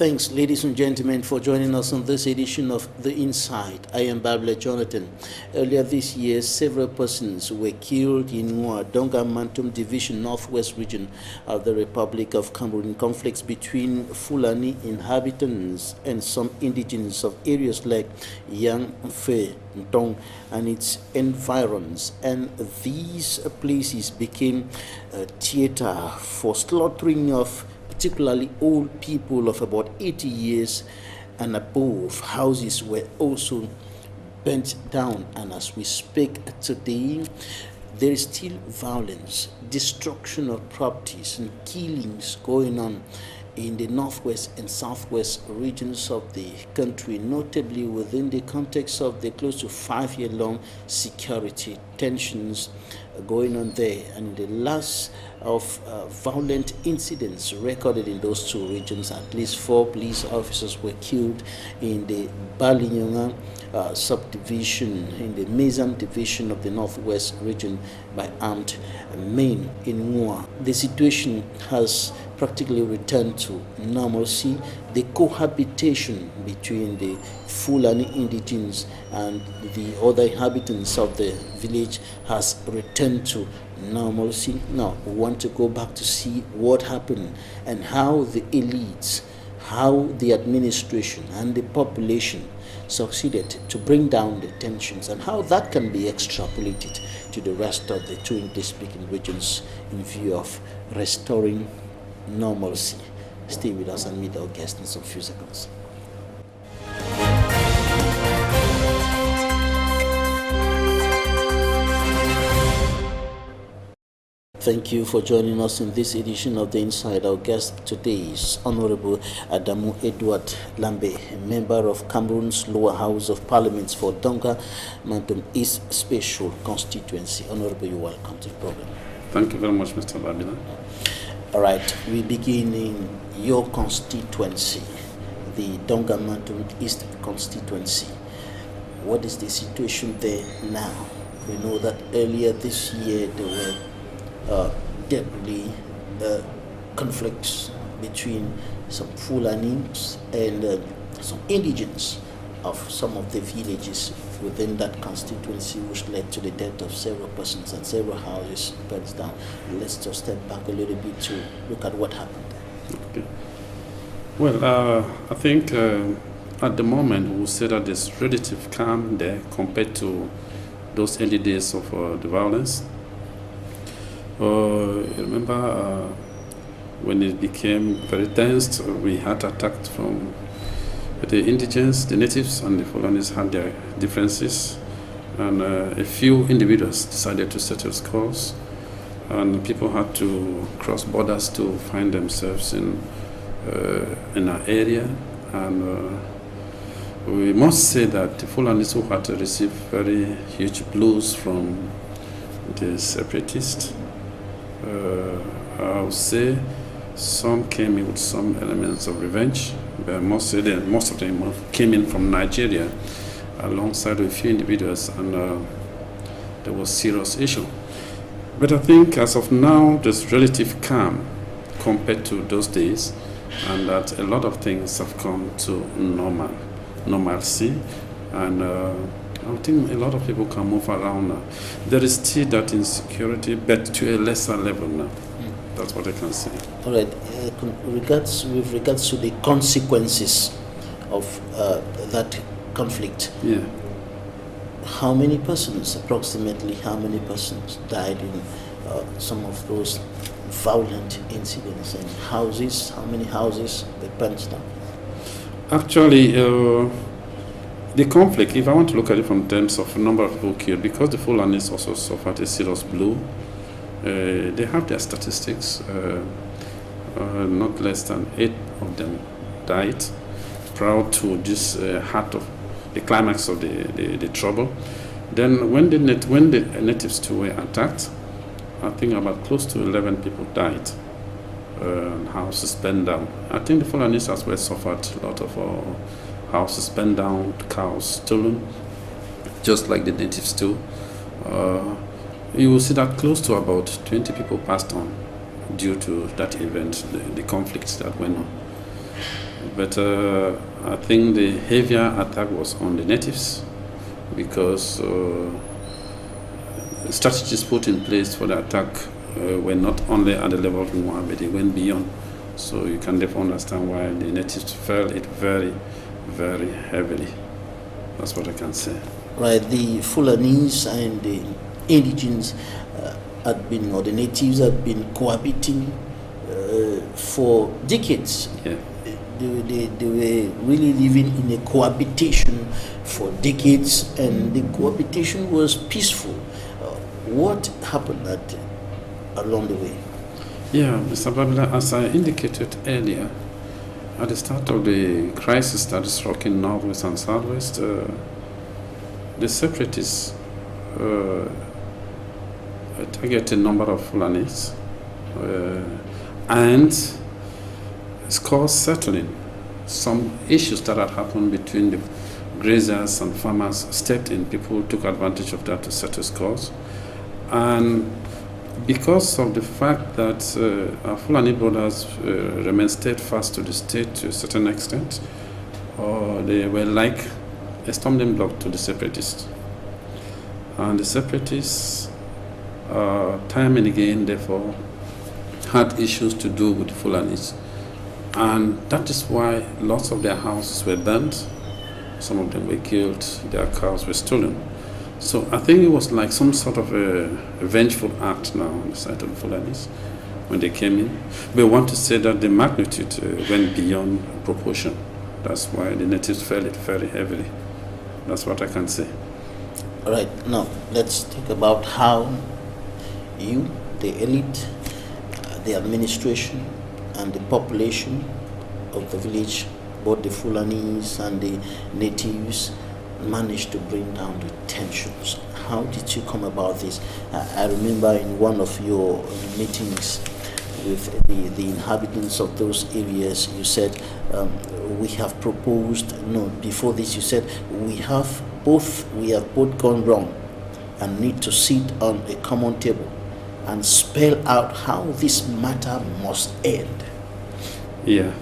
Thanks, ladies and gentlemen, for joining us on this edition of The Inside. I am Babla Jonathan. Earlier this year, several persons were killed in Donga Mantum Division, Northwest region of the Republic of Cameroon in conflicts between Fulani inhabitants and some indigenes of areas like Yang, Fe, Ntong, and its environs. And these places became a theater for slaughtering of particularly old people of about 80 years and above. Houses were also burnt down, and as we speak today, there is still violence, destruction of properties, and killings going on in the northwest and southwest regions of the country, notably within the context of the close to 5-year-long security tensions going on there. And in the last of violent incidents recorded in those two regions, at least 4 police officers were killed in the Balinyonga subdivision, in the Mezam division of the northwest region by armed men in Mua. The situation has practically returned to normalcy. The cohabitation between the Fulani indigenes and the other inhabitants of the village has returned to normalcy. Now we want to go back to see what happened and how the elites, how the administration and the population succeeded to bring down the tensions, and how that can be extrapolated to the rest of the 2 English-speaking regions in view of restoring normalcy. Stay with us and meet our guest in some few seconds. Thank you for joining us in this edition of The Inside. Our guest today is Honorable Adamu Edward Lambe, a member of Cameroon's lower house of parliament for Donga Mantum East Special Constituency. Honorable, you're welcome to the program. Thank you very much, Mr. Babila. All right, we begin in your constituency, the Donga Mantum East Constituency. What is the situation there now? We know that earlier this year there were deadly conflicts between some Fulanis and some indigenes of some of the villages within that constituency, which led to the death of several persons and several houses burnt down. Let's just step back a little bit to look at what happened. Okay. Well, I think at the moment we will say that there's relative calm there compared to those early days of the violence. Remember when it became very tense, we had attacked from the indigenes, the natives, and the Fulanis had their differences, and a few individuals decided to settle scores, and people had to cross borders to find themselves in our area. And we must say that the Fulanis who had to receive very huge blows from the separatists, I would say some came in with some elements of revenge, but most of them came in from Nigeria alongside a few individuals, and there was serious issue. But I think as of now there's relative calm compared to those days, and that a lot of things have come to normalcy, and I think a lot of people can move around now. There is still that insecurity, but to a lesser level now. That's what I can say. All right. With regards to the consequences of that conflict, yeah. Approximately how many persons died in some of those violent incidents, and houses? How many houses were burnt down? Actually, the conflict, if I want to look at it from terms of number of people killed, because the Fulanis also suffered a serious blow, they have their statistics. Not less than 8 of them died prior to this heart of the climax of the trouble. Then when the natives too were attacked, I think about close to 11 people died. Houses burned down. I think the Fulanis as well suffered a lot of houses burned down, cows stolen, just like the natives too. You will see that close to about 20 people passed on due to that event, the conflicts that went on. But I think the heavier attack was on the natives, because strategies put in place for the attack were not only at the level of Moab, but they went beyond. So you can therefore understand why the natives felt it very, very heavily. That's what I can say. Right, the Fulanis and the indigenes had been, or the natives had been cohabiting for decades. Yeah. They were really living in a cohabitation for decades, and the cohabitation was peaceful. What happened along the way? Yeah, Mr. Babila, as I indicated earlier, at the start of the crisis that is rocking northwest and southwest, the separatists targeted a number of Fulanis and it's caused settling. Some issues that had happened between the grazers and farmers stepped in. People took advantage of that to settle scores. And because of the fact that our Fulani brothers remained steadfast to the state to a certain extent, they were like a stumbling block to the separatists. And the separatists, time and again, therefore, had issues to do with the Fulanis. And that is why lots of their houses were burnt, some of them were killed, their cars were stolen. So I think it was like some sort of a vengeful act now on the side of the Fulanis when they came in. We want to say that the magnitude went beyond proportion. That's why the natives felt it very heavily. That's what I can say. All right, now let's talk about how you, the elite, the administration, and the population of the village, both the Fulanis and the natives, managed to bring down the tensions. How did you come about this? I remember in one of your meetings with the inhabitants of those areas, you said, we have proposed, no, before this you said, we have both gone wrong and need to sit on a common table and spell out how this matter must end. Yeah.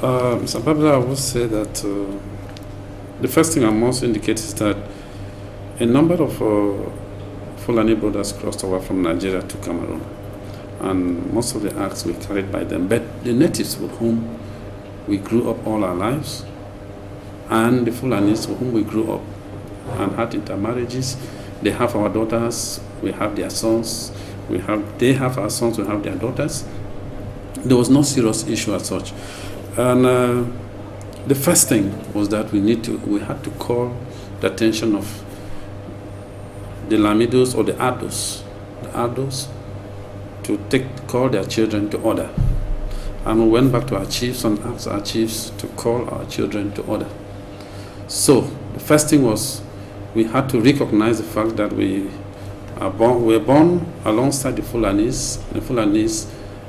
Mr. Babila, I would say that the first thing I must indicate is that a number of Fulani brothers crossed over from Nigeria to Cameroon, and most of the acts were carried by them. But the natives with whom we grew up all our lives, and the Fulanis with whom we grew up and had intermarriages, they have our daughters, we have their sons, they have our sons, we have their daughters. There was no serious issue as such. And the first thing was that we had to call the attention of the Lamidos or the Ados to call their children to order. And we went back to our chiefs and asked our chiefs to call our children to order. So the first thing was we had to recognize the fact that we were born alongside the Fulanis. The Fulanis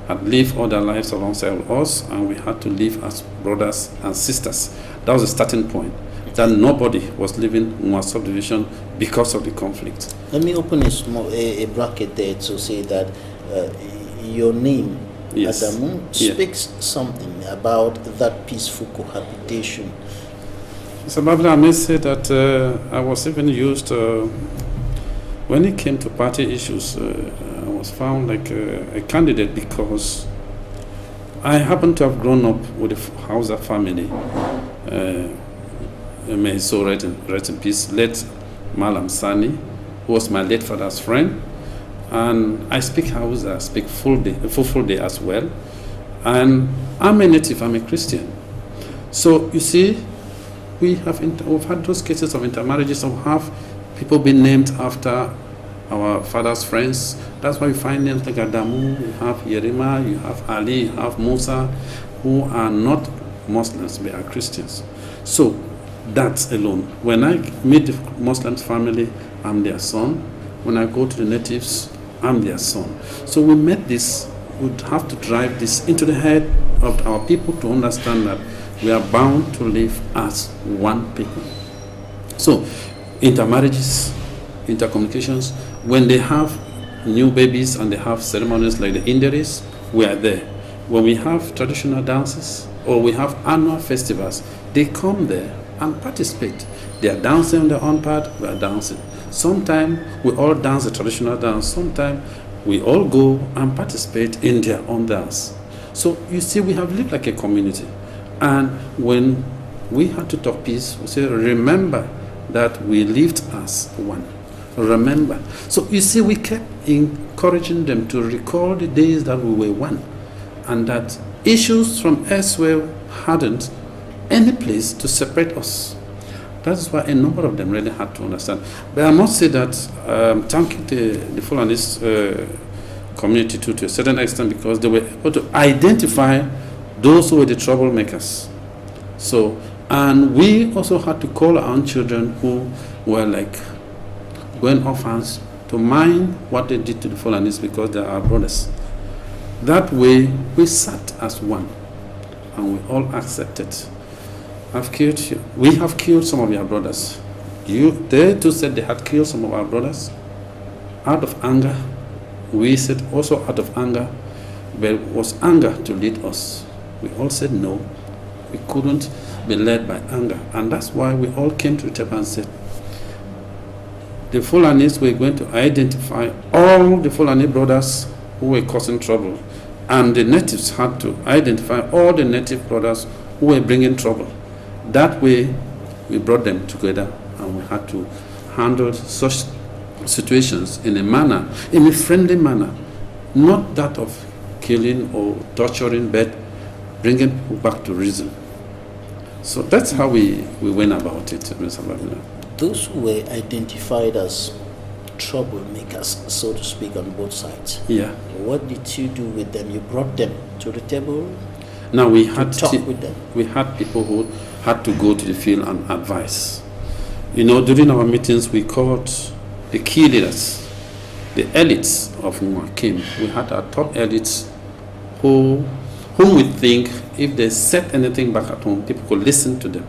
had lived all their lives alongside us, and we had to live as brothers and sisters. That was the starting point, that nobody was living in our subdivision because of the conflict. Let me open a bracket there to say that your name, yes, Adamu, speaks something about that peaceful cohabitation. So, Babila, I may say that I was even used, when it came to party issues, I was found like a candidate because I happened to have grown up with the Hausa family. May his soul rest in peace, late Malam Sani, who was my late father's friend. And I speak Hausa, I speak full day as well. And I'm a native, I'm a Christian. So you see, we've had those cases of intermarriages, of half people being named after our father's friends. That's why we find names like Adamu, you have Yerima, you have Ali, you have Musa, who are not Muslims, they are Christians. So that's alone. When I meet the Muslim family, I'm their son. When I go to the natives, I'm their son. So we met this, we'd have to drive this into the head of our people to understand that we are bound to live as one people. So intermarriages, intercommunications, when they have new babies and they have ceremonies like the Indiaries, we are there. When we have traditional dances, or we have annual festivals, they come there and participate. They are dancing on their own part, we are dancing. Sometimes we all dance a traditional dance, sometimes we all go and participate in their own dance. So you see, we have lived like a community. And when we had to talk peace, we say, remember that we lived as one. Remember. So you see, we kept encouraging them to recall the days that we were one, and that issues from elsewhere hadn't any place to separate us. That's why a number of them really had to understand. But I must say that thanking the Fulani community too, to a certain extent, because they were able to identify those who were the troublemakers. So, and we also had to call our own children who were like going orphans to mind what they did to the Fulanis, because they are our brothers. That way, we sat as one, and we all accepted. We have killed some of your brothers. They too said they had killed some of our brothers out of anger. We said also out of anger, but it was anger to lead us. We all said no. We couldn't be led by anger, and that's why we all came to the table and said, the Fulanis were going to identify all the Fulani brothers who were causing trouble, and the natives had to identify all the native brothers who were bringing trouble. That way, we brought them together, and we had to handle such situations in a friendly manner, not that of killing or torturing, but bringing people back to reason. So that's how we went about it, Mr. Babila. Those who were identified as troublemakers, so to speak, on both sides. Yeah. What did you do with them? You brought them to the table? Now we had to talk with them. We had people who had to go to the field and advise. You know, during our meetings, we called the key leaders, the elites of Muakim. We had our top elites whom we think if they said anything back at home, people could listen to them.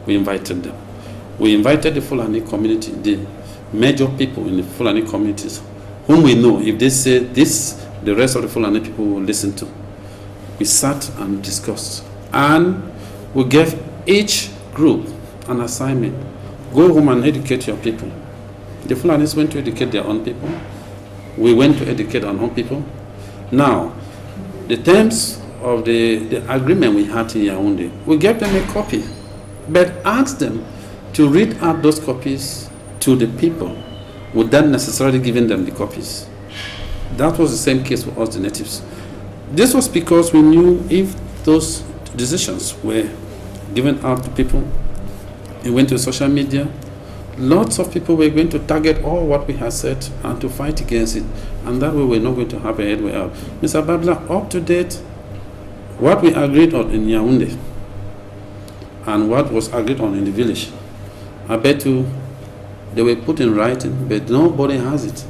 We invited them. We invited the Fulani community, the major people in the Fulani communities, whom we know, if they say this, the rest of the Fulani people will listen to. We sat and discussed. And we gave each group an assignment. Go home and educate your people. The Fulanis went to educate their own people. We went to educate our own people. Now, the terms of the agreement we had in Yaoundé, we gave them a copy, but asked them to read out those copies to the people without necessarily giving them the copies. That was the same case for us, the natives. This was because we knew if those decisions were given out to people, it went to social media, lots of people were going to target all what we had said and to fight against it, and that way we're not going to have a headway out. Mr. Babla, up to date, what we agreed on in Yaoundé and what was agreed on in the village, I bet you they were put in writing, but nobody has it.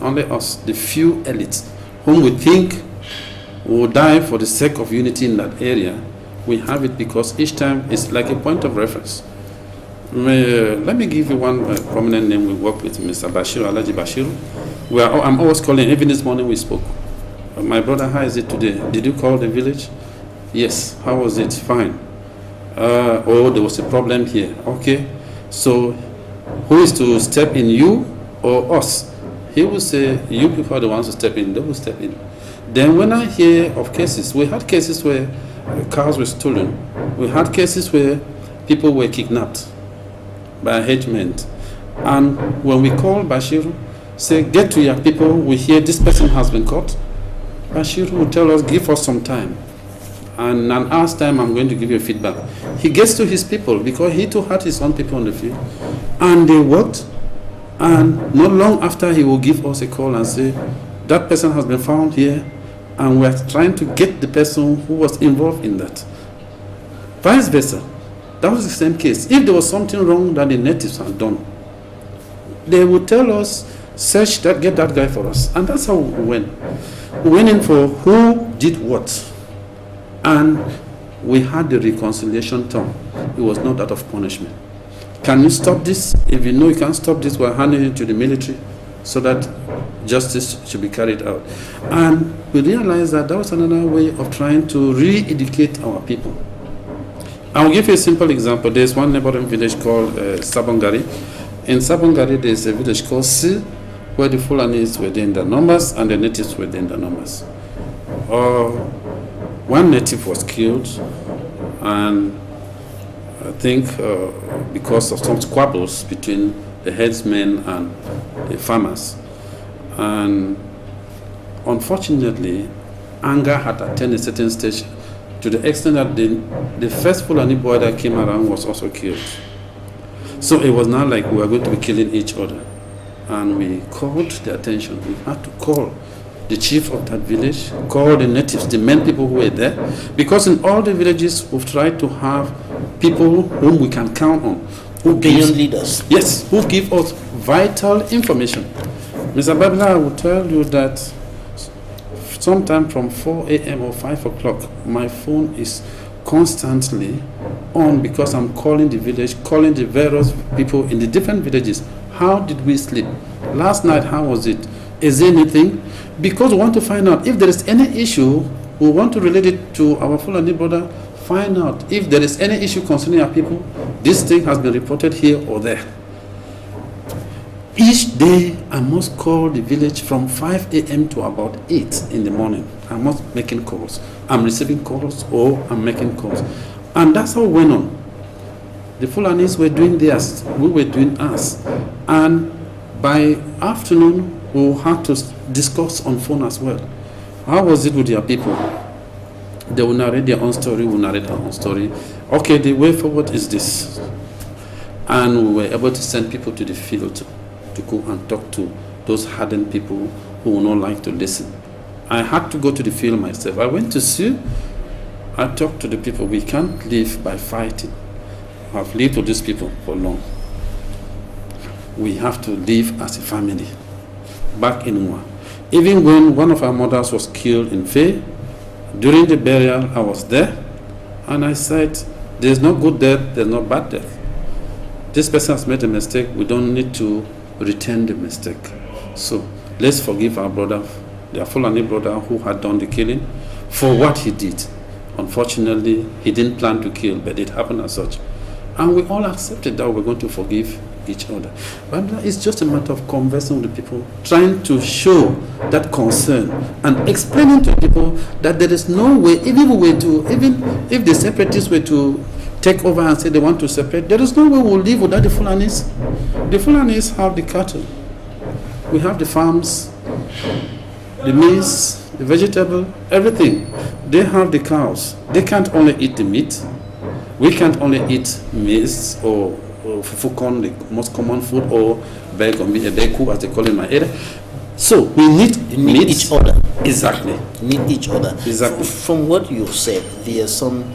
Only us, the few elites, whom we think will die for the sake of unity in that area. We have it because each time it's like a point of reference. Let me give you one prominent name we work with, Mr. Bashir, Alaji Bashir. I'm always calling, even this morning we spoke. My brother, how is it today? Did you call the village? Yes. How was it? Fine. Oh, there was a problem here. Okay. So who is to step in, you or us? He will say, you people are the ones who step in. They will step in. Then when I hear of cases, we had cases where cars were stolen. We had cases where people were kidnapped by henchmen. And when we call Bashir, say, get to your people, we hear this person has been caught. Bashir will tell us, give us some time. And in an hour's time, I'm going to give you feedback. He gets to his people because he too had his own people on the field. And they worked. And not long after, he will give us a call and say, that person has been found here, and we're trying to get the person who was involved in that. Vice versa. That was the same case. If there was something wrong that the natives had done, they would tell us, search that, get that guy for us. And that's how we went. We went in for who did what. And we had the reconciliation term. It was not that of punishment. Can you stop this? If you know you can't stop this, we're handing it to the military. so that justice should be carried out. And we realized that was another way of trying to re-educate our people. I'll give you a simple example. There's one neighboring village called Sabongari. In Sabongari, there's a village called Si, where the Fulanis were in the numbers and the natives were in the numbers. One native was killed, and I think because of some squabbles between the headsmen and the farmers. And unfortunately, anger had attained a certain stage to the extent that the first Fulani boy that came around was also killed. So it was not like we were going to be killing each other. And we called the attention. We had to call the chief of that village, call the natives, the men people who were there. Because in all the villages, we've tried to have people whom we can count on. Opinion leaders. Yes, who give us vital information. Mr. Babla, I will tell you that sometime from 4 a.m. or 5 o'clock, my phone is constantly on because I'm calling the village, calling the various people in the different villages. How did we sleep? Last night, how was it? Is there anything? Because we want to find out if there is any issue, we want to relate it to our Fulani brother, find out if there is any issue concerning our people, this thing has been reported here or there. Each day, I must call the village from 5 a.m. to about 8 in the morning. I must making calls. I'm receiving calls or I'm making calls. And that's how it went on. The Fulanis were doing theirs, we were doing ours. And by afternoon, we had to discuss on phone as well. How was it with your people? They will narrate their own story, we narrate our own story. Okay, the way forward is this. And we were able to send people to the field to go and talk to those hardened people who will not like to listen. I had to go to the field myself. I went to see, I talked to the people. We can't live by fighting. I've lived with these people for long. We have to live as a family. Back in Nwa. Even when one of our mothers was killed in Faye, during the burial, I was there, and I said, there's no good death, there's no bad death. This person has made a mistake, we don't need to return the mistake. So let's forgive our brother, the Fulani brother who had done the killing, for what he did. Unfortunately, he didn't plan to kill, but it happened as such. And we all accepted that we're going to forgive each other. But it's just a matter of conversing with the people, trying to show that concern and explaining to people that there is no way, even if the separatists were to take over and say they want to separate, there is no way we'll live without the Fulanis. The Fulanis have the cattle, we have the farms, the maize, the vegetable, everything. They have the cows. They can't only eat the meat. We can't only eat maize or fufukon, the most common food, or beku, as they call it in my area. So we need each other. Exactly. Need each other. Exactly. From what you said, there are some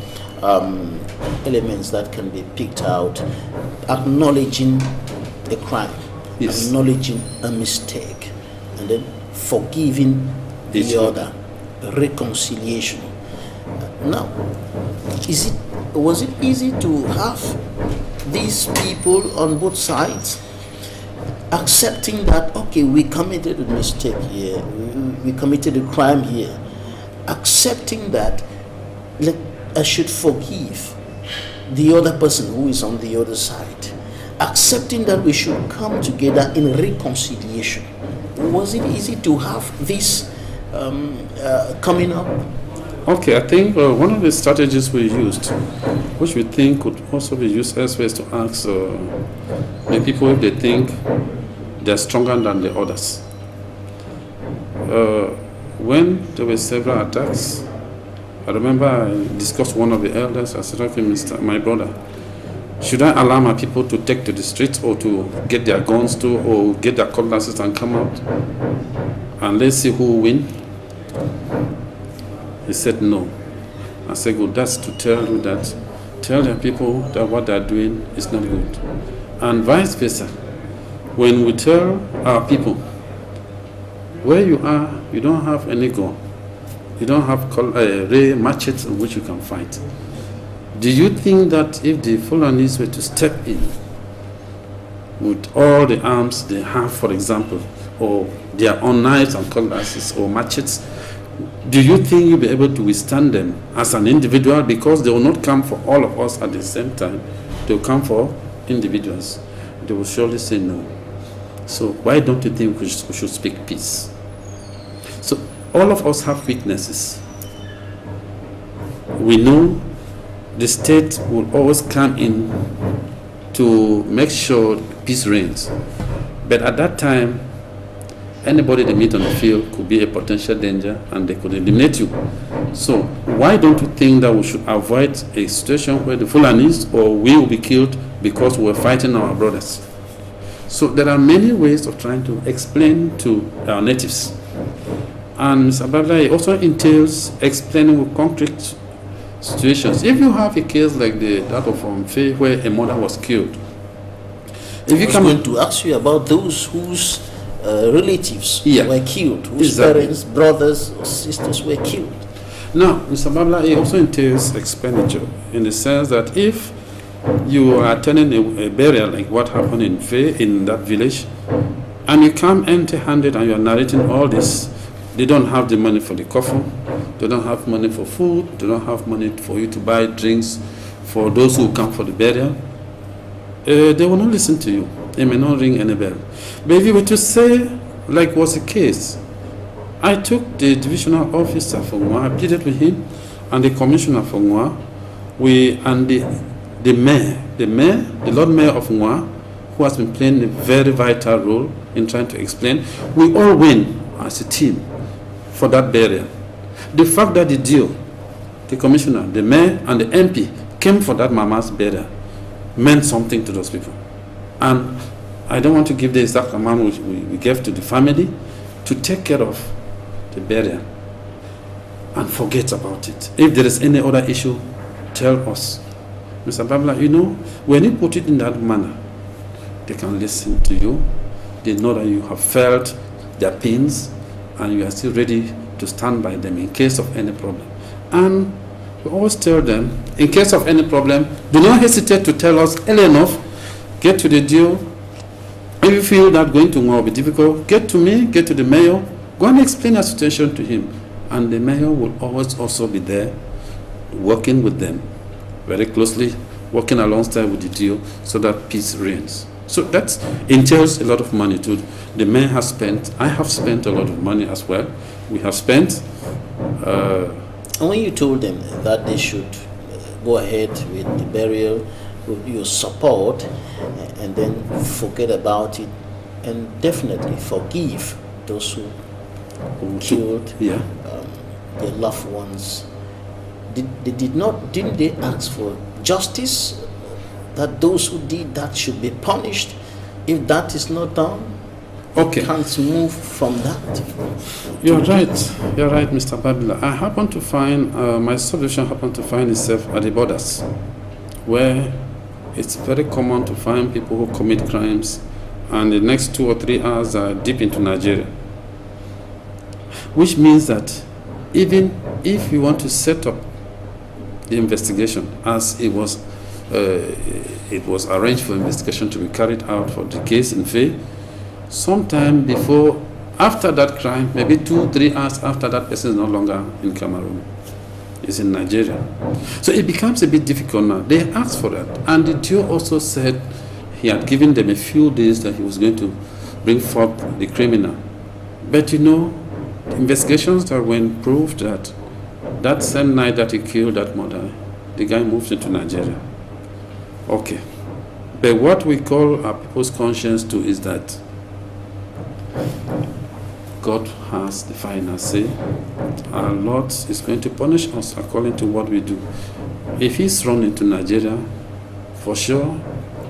elements that can be picked out. Acknowledging a crime, yes. Acknowledging a mistake, and then forgiving the other. Reconciliation. Now, was it easy to have these people on both sides accepting that, okay, we committed a mistake here, we committed a crime here, accepting that I should forgive the other person who is on the other side, accepting that we should come together in reconciliation? Was it easy to have this coming up? Okay, I think one of the strategies we used, which we think could also be used elsewhere, is to ask the people if they think they're stronger than the others. When there were several attacks, I remember I discussed one of the elders. I said, okay, my brother, should I allow my people to take to the streets or to get their guns to or get their cutlasses and come out? And let's see who will win. He said no. I said, good, that's to tell you that, tell their people that what they're doing is not good. And vice versa. When we tell our people, where you are, you don't have any gun. You don't have ray machetes on which you can fight. Do you think that if the Fulanis were to step in with all the arms they have, for example, or their own knives and cutlasses or machetes, do you think you'll be able to withstand them as an individual? Because they will not come for all of us at the same time. They will come for individuals. They will surely say no. So why don't you think we should speak peace? So all of us have weaknesses. We know the state will always come in to make sure peace reigns. But at that time, anybody they meet on the field could be a potential danger and they could eliminate you. So why don't you think that we should avoid a situation where the Fulanis or we will be killed because we're fighting our brothers? So there are many ways of trying to explain to our natives. And Mr. Babla, it also entails explaining with concrete situations. If you have a case like that of Faye where a mother was killed, if you come going to ask you about those whose relatives were killed, whose parents, brothers, or sisters were killed. Now, Mr. Babla, it also entails expenditure in the sense that if you are attending a burial like what happened in Faye, in that village, and you come empty-handed and you are narrating all this, they don't have the money for the coffin, they don't have money for food, they don't have money for you to buy drinks for those who come for the burial. They will not listen to you. They may not ring any bell. But if you were to say, like was the case, I took the divisional officer for Ngwa, I pleaded with him, and the commissioner for Ngwa, and the Lord Mayor of Ngwa, who has been playing a very vital role in trying to explain, we all win as a team for that burial. The fact that the deal, the commissioner, the mayor, and the MP came for that mama's burial meant something to those people. And I don't want to give the exact amount we gave to the family to take care of the burial and forget about it. If there is any other issue, tell us. Mr. Babla, you know, when you put it in that manner, they can listen to you. They know that you have felt their pains and you are still ready to stand by them in case of any problem. And we always tell them, in case of any problem, do not hesitate to tell us early enough. Get to the deal. If you feel that going to Ngwa will be difficult, get to me, get to the mayor, go and explain the situation to him. And the mayor will always also be there, working with them very closely, working alongside with the deal so that peace reigns. So that entails a lot of money too. The mayor has spent, I have spent a lot of money as well. We have spent. And when you told them that they should go ahead with the burial, with your support, and then forget about it, and definitely forgive those who killed their loved ones, didn't they ask for justice? That those who did that should be punished? If that is not done, okay, can't move from that. You're right, Mr. Babila. I happen to find, my solution happened to find itself at the borders, where it's very common to find people who commit crimes and the next 2 or 3 hours are deep into Nigeria. Which means that even if you want to set up the investigation as it was arranged for investigation to be carried out for the case in Faye, sometime before, after that crime, maybe 2-3 hours after that person is no longer in Cameroon, is in Nigeria. So it becomes a bit difficult now. They asked for that. And the Jew also said he had given them a few days that he was going to bring forth the criminal. But you know, the investigations that went proved that that same night that he killed that mother, the guy moved into Nigeria. Okay. But what we call our people's conscience too is that God has the final say. Our Lord is going to punish us according to what we do. If he's run into Nigeria, for sure,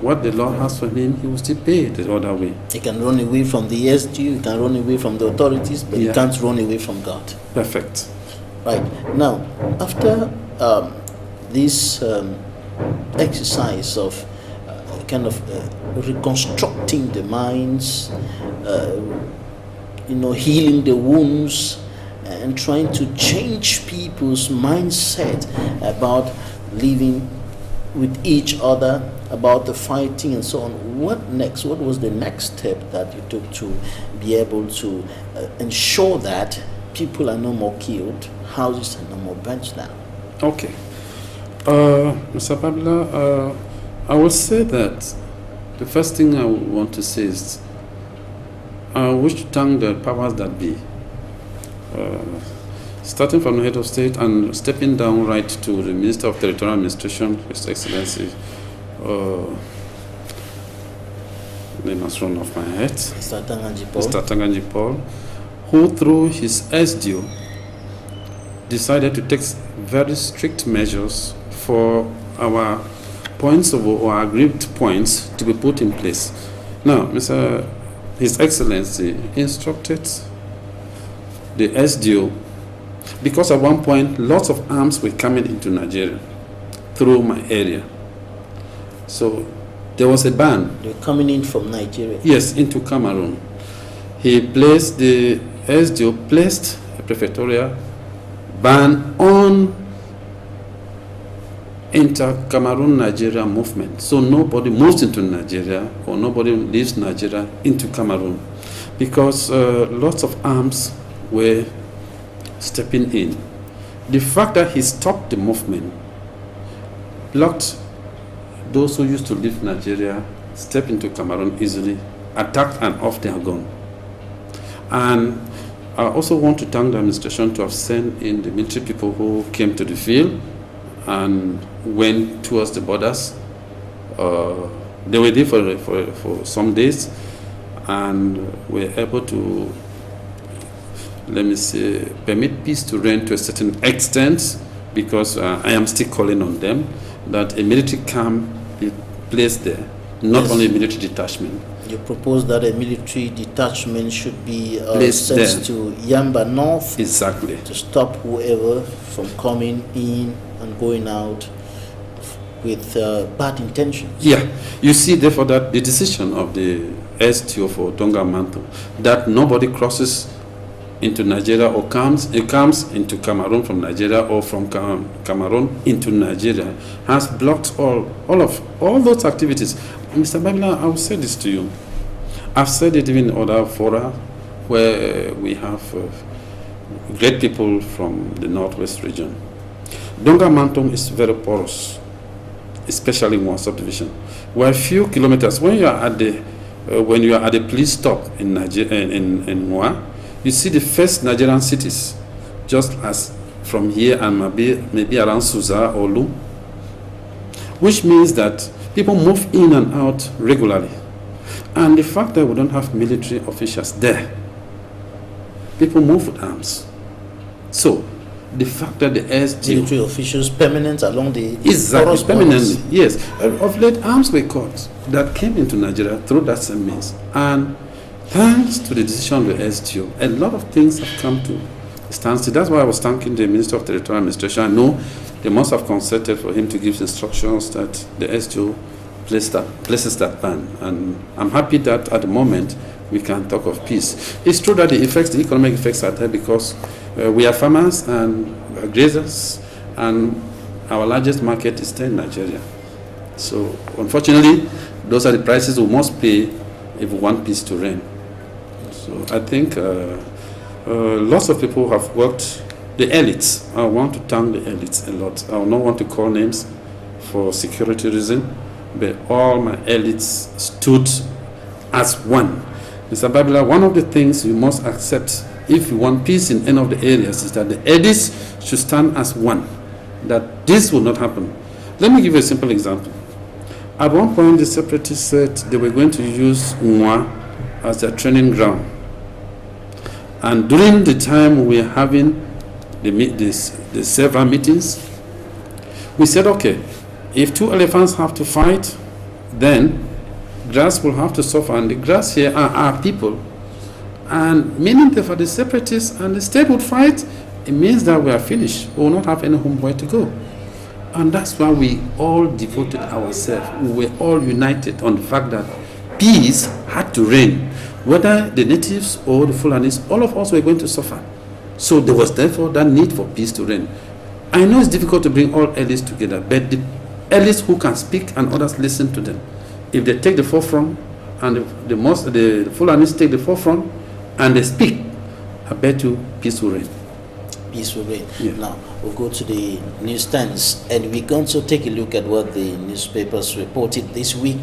what the Lord has for him, he will still pay the other way. He can run away from the SG, he can run away from the authorities, but he can't run away from God. Perfect. Right. Now, after this exercise of kind of reconstructing the minds, healing the wounds, and trying to change people's mindset about living with each other about the fighting and so on. What next? What was the next step that you took to be able to ensure that people are no more killed, houses are no more burnt down? Okay. Mr. Babla, I will say that the first thing I want to say is I wish to thank the powers that be. Starting from the head of state and stepping down right to the Minister of Territorial Administration, His Excellency, name has run off my head, Mr. Tanganji Paul, who through his SDO decided to take very strict measures for our points of or agreed points to be put in place. Now, His Excellency instructed the SDO, because at one point lots of arms were coming into Nigeria through my area. So there was a ban. They're coming in from Nigeria? Yes, into Cameroon. The SDO placed a prefectorial ban on inter-Cameroon Nigeria movement. So nobody moves into Nigeria or nobody leaves Nigeria into Cameroon, because lots of arms were stepping in. The fact that he stopped the movement blocked those who used to leave Nigeria, step into Cameroon easily, attacked, and off they are gone. And I also want to thank the administration to have sent in the military people who came to the field and went towards the borders. They were there for some days and were able to, let me say, permit peace to reign to a certain extent, because I am still calling on them that a military camp be placed there, not only a military detachment. You propose that a military detachment should be placed there to Yamba North, exactly, to stop whoever from coming in and going out with bad intentions. Yeah, you see, therefore, that the decision of the STO for Tonga Mantle that nobody crosses into Nigeria or comes into Cameroon from Nigeria, or from Cameroon into Nigeria, has blocked all those activities. Mr. Babila, I will say this to you. I've said it even in other fora where we have great people from the northwest region. Donga Mantung is very porous, especially in one subdivision. We're a few kilometers. When you are at the police stop in Nigeria, in Moa, you see the first Nigerian cities, just as from here and maybe around Suza or Lu, which means that people move in and out regularly. And the fact that we don't have military officials there, people move with arms. So the fact that the SDO military officials permanent along the exactly permanently, yes. Of late, arms were caught that came into Nigeria through that same means, and thanks to the decision of the SDO, a lot of things have come to standstill. That's why I was thanking the Minister of Territorial Administration. I know they must have consulted for him to give instructions that the SDO places that ban, and I'm happy that at the moment we can talk of peace. It's true that the economic effects are there, because we are farmers and we are grazers, and our largest market is still in Nigeria. So unfortunately, those are the prices we must pay if we want peace to reign. So I think lots of people have worked. The elites, I want to thank the elites a lot. I will not want to call names for security reasons, but all my elites stood as one. Mr. Babila, one of the things you must accept if you want peace in any of the areas is that the elites should stand as one, that this will not happen. Let me give you a simple example. At one point, the separatists said they were going to use Mwa as their training ground. And during the time we were having the several meetings, we said, okay, if two elephants have to fight, then grass will have to suffer, and the grass here are our people. And meaning that for the separatists and the state would fight, it means that we are finished. We will not have any home where to go. And that's why we all devoted ourselves. We were all united on the fact that peace had to reign. Whether the natives or the Fulanis, all of us were going to suffer. So there was therefore that need for peace to reign. I know it's difficult to bring all elites together, but the elites who can speak and others listen to them. If they take the forefront and the Fulanis take the forefront and they speak, I bet you peace will reign. Peace will reign. Yeah. Now, we'll go to the newsstands and we're going to take a look at what the newspapers reported this week.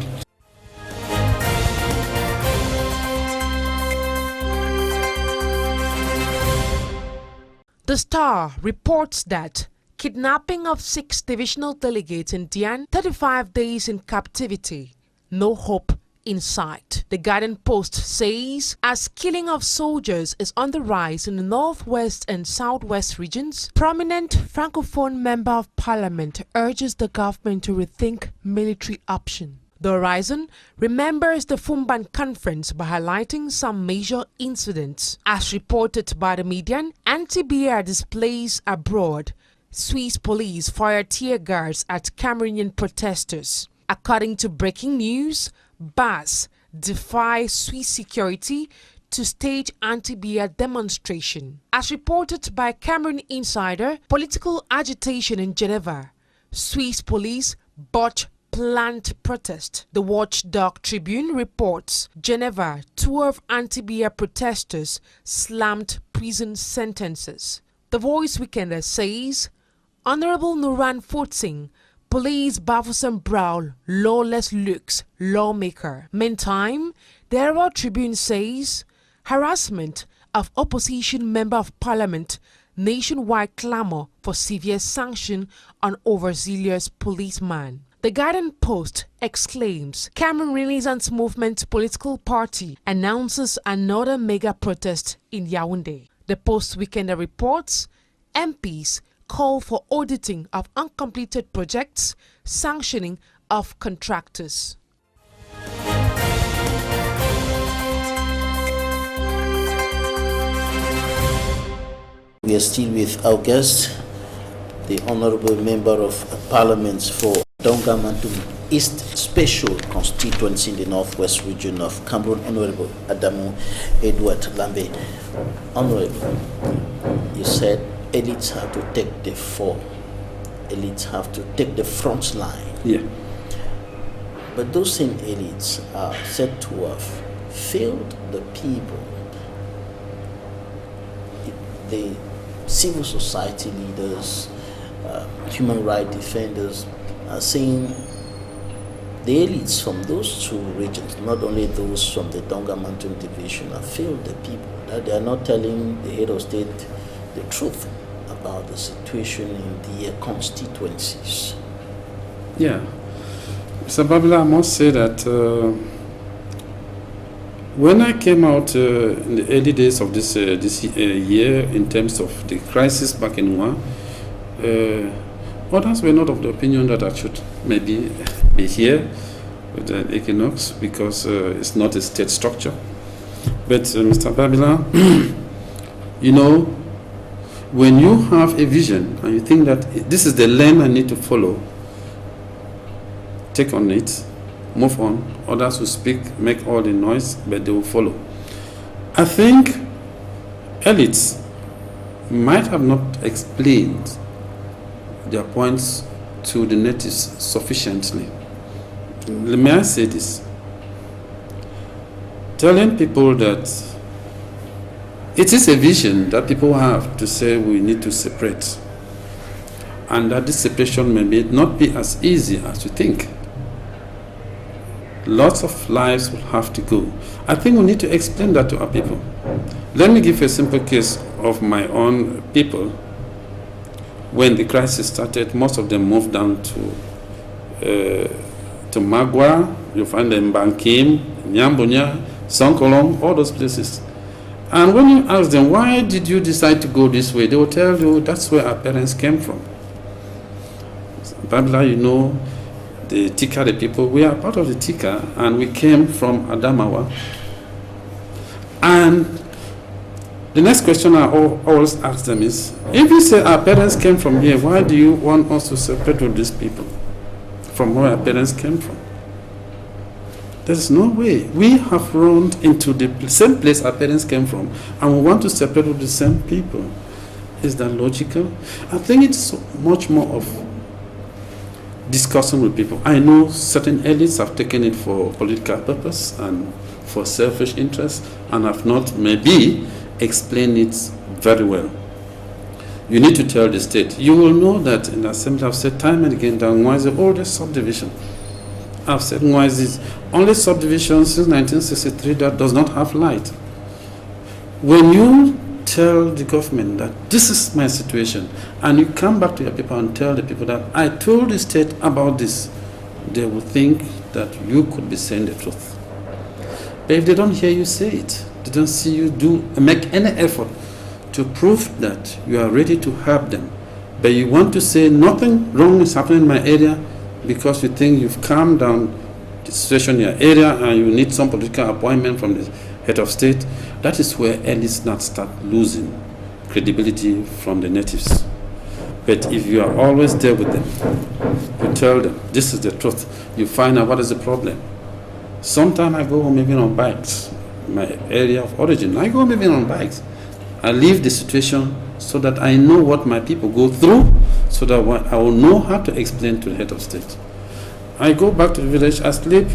The Star reports that kidnapping of 6 divisional delegates in Dian, 35 days in captivity, no hope in sight. The Guardian Post says as killing of soldiers is on the rise in the northwest and southwest regions, prominent francophone member of parliament urges the government to rethink military option. The Horizon remembers the Fumban conference by highlighting some major incidents. As reported by the media, anti-BR displays abroad. Swiss police fired tear gas at Cameroonian protesters. According to breaking news, BAS defy Swiss security to stage anti-BR demonstration. As reported by Cameroon Insider, political agitation in Geneva. Swiss police botch planned protest. The Watchdog Tribune reports Geneva, 12 anti-BR protesters slammed prison sentences. The Voice Weekender says Honorable Nuran Futsing, police bafflesome brawl, lawless looks, lawmaker. Meantime, the Herald Tribune says harassment of opposition member of parliament, nationwide clamor for severe sanction on overzealous policeman. The Guardian Post exclaims Cameroon Renaissance Movement political party announces another mega protest in Yaoundé. The Post Weekender reports MPs call for auditing of uncompleted projects, sanctioning of contractors. We are still with our guest, the Honorable Member of Parliament for Dongamantum East Special Constituency in the Northwest region of Cameroon, Honorable Adamu Edward Lambe. Honorable, you said elites have to take the fore. Elites have to take the front line. Yeah. But those same elites are said to have failed the people. The civil society leaders, human rights defenders are saying the elites from those two regions, not only those from the Dongamantum division, have failed the people, that they are not telling the head of state the truth about the situation in their constituencies. Yeah. Mr. Babila, I must say that when I came out in the early days of this year, in terms of the crisis back in Nwa, others were not of the opinion that I should maybe be here with the Equinoxe because it's not a state structure. But Mr. Babila, you know, when you have a vision and you think that this is the lane I need to follow, take on it, move on. Others will speak, make all the noise, but they will follow. I think elites might have not explained their points to the natives sufficiently. May I say this? Telling people that it is a vision that people have to say we need to separate, and that this separation may not be as easy as you think. Lots of lives will have to go. I think we need to explain that to our people. Let me give a simple case of my own people. When the crisis started, most of them moved down to Magua. You find them in Bankim, Nyambunya, Sankolong, all those places. And when you ask them, why did you decide to go this way? They will tell you, that's where our parents came from. Babila, you know, the Tika, the people, we are part of the Tika, and we came from Adamawa. And the next question I always ask them is, if you say our parents came from here, why do you want us to separate with these people from where our parents came from? There's no way. We have run into the same place our parents came from, and we want to separate with the same people. Is that logical? I think it's much more of discussing with people. I know certain elites have taken it for political purpose and for selfish interest and have not maybe explained it very well. You need to tell the state. You will know that in the assembly I've said time and again that Ngwa is the oldest subdivision. I've said Ngwa is the only subdivision since 1963 that does not have light. When you tell the government that this is my situation and you come back to your people and tell the people that I told the state about this, they will think that you could be saying the truth. But if they don't hear you say it, they don't see you make any effort to prove that you are ready to help them, but you want to say nothing wrong is happening in my area because you think you've calmed down the situation in your area and you need some political appointment from the head of state, that is where elites now start losing credibility from the natives. But if you are always there with them, you tell them this is the truth, you find out what is the problem. Sometimes I go home even on bikes, my area of origin, I go home even on bikes. I leave the situation so that I know what my people go through, so that I will know how to explain to the head of state. I go back to the village, I sleep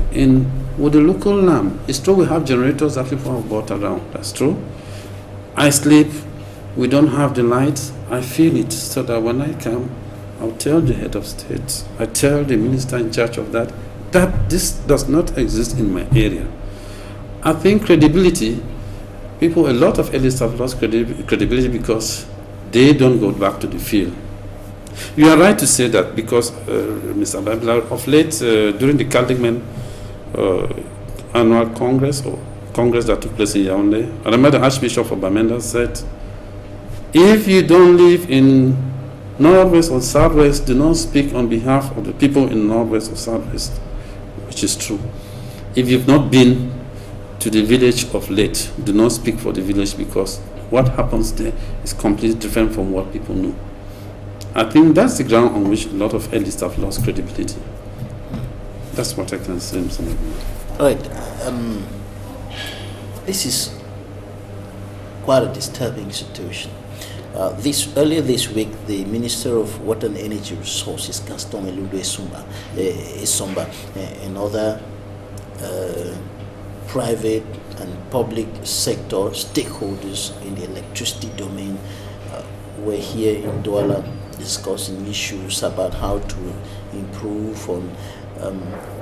with the local lamp. It's true we have generators that people have bought around, that's true. I sleep, we don't have the lights, I feel it, so that when I come, I'll tell the head of state, I tell the minister in charge of that this does not exist in my area. I think credibility, a lot of elites have lost credibility because they don't go back to the field. You are right to say that because, Mr. Babila, of late, during the Catholic annual Congress, or Congress that took place in Yaoundé, I remember the Archbishop of Bamenda said, if you don't live in Northwest or Southwest, do not speak on behalf of the people in Northwest or Southwest, which is true. If you've not been to the village of late, do not speak for the village because what happens there is completely different from what people know. I think that's the ground on which a lot of elites have lost credibility. That's what I can say. All right. This is quite a disturbing situation. Earlier this week, the Minister of Water and Energy Resources, Gaston Elundo Esomba, and other private and public sector stakeholders in the electricity domain were here in Douala discussing issues about how to improve on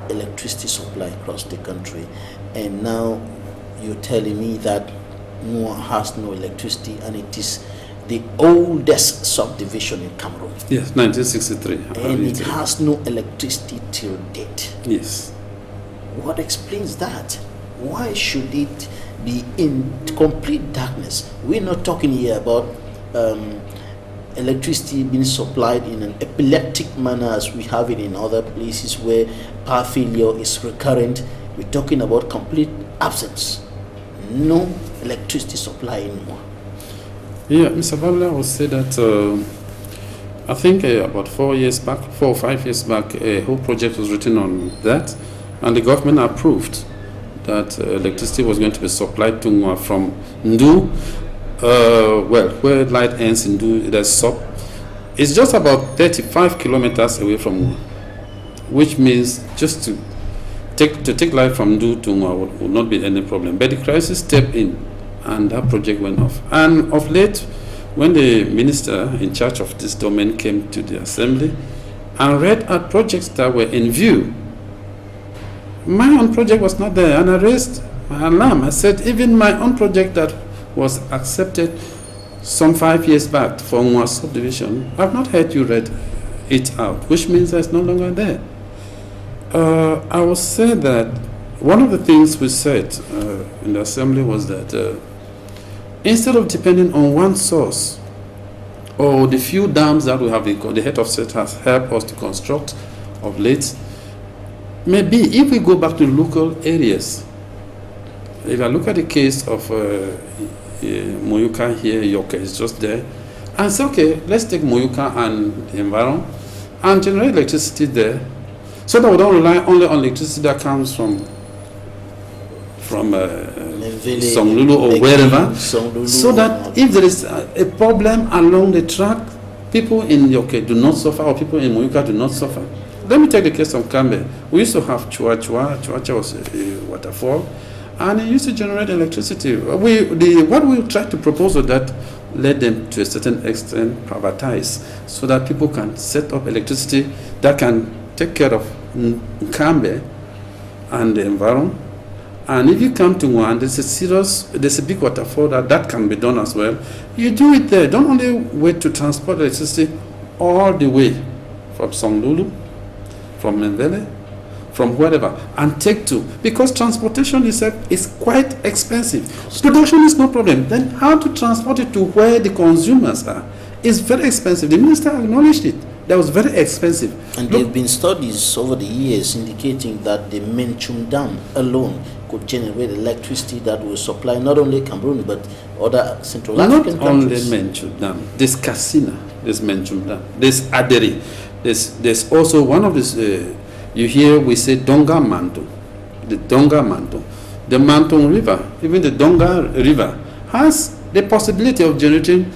electricity supply across the country. And now you're telling me that Nwa has no electricity and it is the oldest subdivision in Cameroon. Yes, 1963. And it has no electricity till date. Yes. What explains that? Why should it be in complete darkness? We're not talking here about electricity being supplied in an epileptic manner as we have it in other places where power failure is recurrent. We're talking about complete absence. No electricity supply anymore. Yeah, Mr. Babila will say that I think about 4 or 5 years back, a whole project was written on that, and the government approved that electricity was going to be supplied to Nwa from Ndu, where light ends in Ndu, there's SOP. It's just about 35 kilometers away from Nwa, which means just to take light from Ndu to Nwa would not be any problem. But the crisis stepped in, and that project went off. And of late, when the minister in charge of this domain came to the assembly and read out projects that were in view, my own project was not there, and I raised my alarm. I said, even my own project that was accepted some 5 years back for Nwa subdivision, I've not heard you read it out, which means that it's no longer there. I will say that one of the things we said in the assembly was that instead of depending on one source or the few dams that we have, the head of state has helped us to construct of late, maybe if we go back to local areas, if I look at the case of Moyuka here, Yoke is just there, and say, okay, let's take Moyuka and the environment and generate electricity there, so that we don't rely only on electricity that comes from Songlulu or wherever, so that if there is a problem along the track, people in Yoke do not suffer, or people in Moyuka do not suffer. let me take the case of Kambe. We used to have Chua Chua. Chua Chua was a waterfall, and it used to generate electricity. What we tried to propose was that let them, to a certain extent, privatize, so that people can set up electricity that can take care of Kambe and the environment. And if you come to one, there's a big waterfall that can be done as well. You do it there. Don't only wait to transport electricity all the way from Songlulu, from Mendele, from wherever, and take to, because transportation is quite expensive. Production is no problem. Then how to transport it to where the consumers are is very expensive. The minister acknowledged it. That was very expensive. And there have been studies over the years indicating that the Menchum Dam alone could generate electricity that will supply not only Cameroon but other Central African countries. Not only Menchum Dam. There's Kassina, there's Menchum Dam, there's Aderi, there's also one of these. You hear we say Donga Manto, the Donga Manto, the Manton River, even the Donga River has the possibility of generating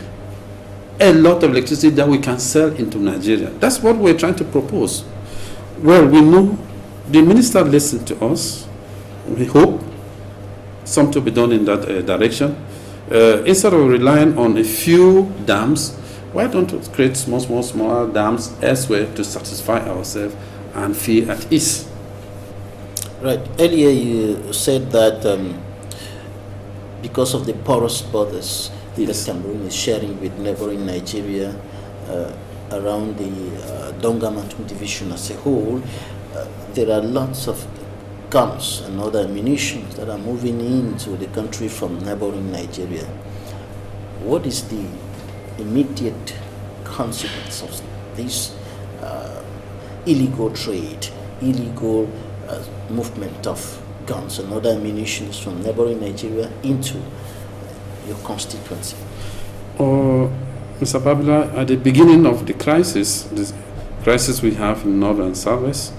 a lot of electricity that we can sell into Nigeria. That's what we're trying to propose. Well, we know the minister listened to us. We hope something to be done in that direction. Instead of relying on a few dams, why don't we create small dams elsewhere to satisfy ourselves and feel at ease? Right. Earlier you said that because of the porous borders, yes, that Cameroon is sharing with neighboring Nigeria around the Donga-Mantum division as a whole, there are lots of guns and other ammunition that are moving into the country from neighboring Nigeria. What is the immediate consequence of this illegal trade, illegal movement of guns and other ammunition from neighboring Nigeria into your constituency? Mr. Babila, at the beginning of the crisis we have in Northern Southwest,